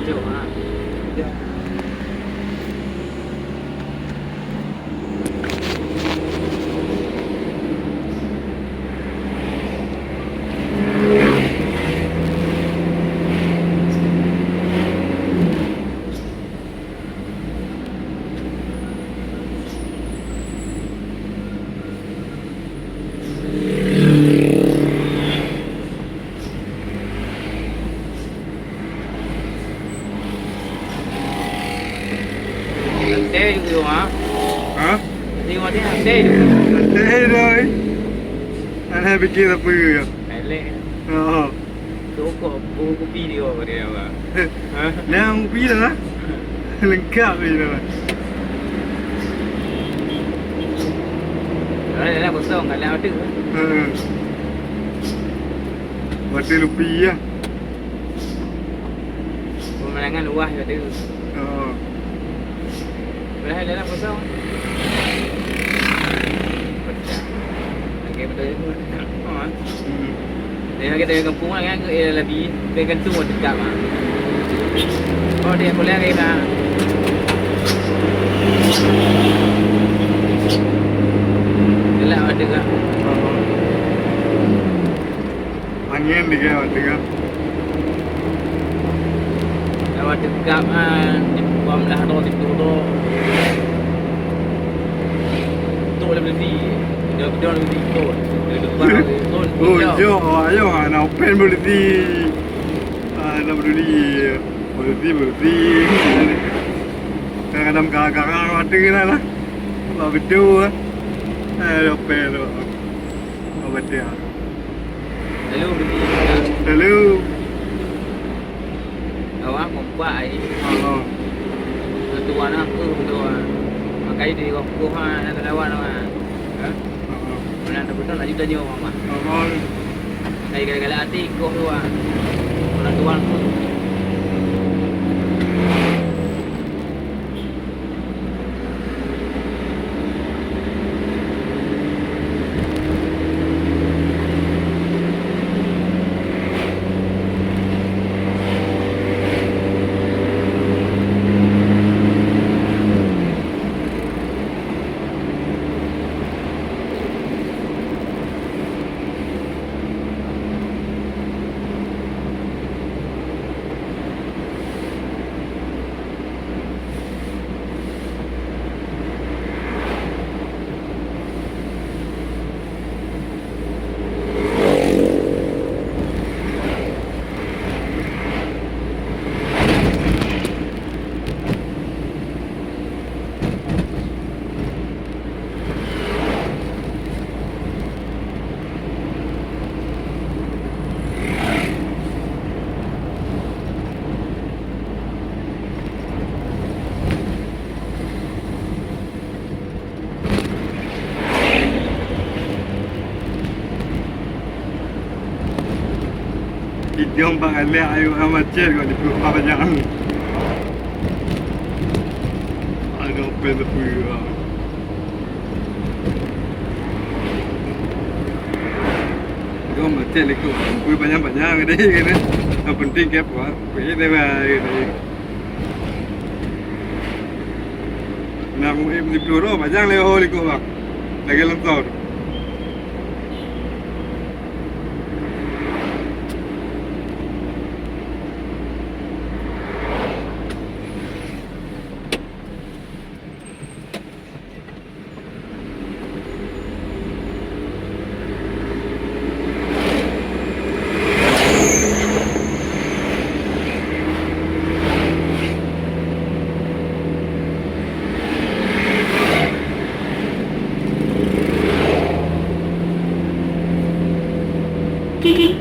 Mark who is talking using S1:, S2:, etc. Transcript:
S1: jauh ha. Teh juga ha.
S2: Ha?
S1: Tengok dia teh juga.
S2: Teh dah. Ana fikir apa ya?
S1: Elek.
S2: Ha.
S1: Rokok kopi dia apa dia apa. Ha.
S2: Yang kopi dah. Lengkap ni dah.
S1: Dah kosong kalau ada.
S2: Ha. Mati lupi ya.
S1: Pemandangan luas ada.
S2: Ha.
S1: Dah kosong. Pecah. Okey betul tu. Ha. Dia kita kampung kan lebih dia gantung dekat mah. Oh dia boleh lagi dah. Gelap ada kan.
S2: Angin dia kan.
S1: Kalau dekat di bawah dah tu tu. Tu lebih dia lebih tu.
S2: Oh, yo, ayo ana open berarti. Ana berarti. Kadang kakak ada kena lah. Apa betul ah? Open tu. Apa dia? Lalu.
S1: Awak membuat ai.
S2: Oh.
S1: Tuan aku tu. Makai di aku ha nak lawan ah. Ha? Mana ada betul nak juta nyawa mama.
S2: Oh.
S1: Ai gala-gala hati kau tu ah. Orang tuan aku.
S2: Dia orang balik ayu amat cek kau di pulau banyak. Ada open tu pulau. Kau macam lekuk, pulau banyak ada ni. Yang penting kep wah, pulau ni bah. Nak di pulau banyak lekuk bah. Lagi lengkap.
S3: Kiki.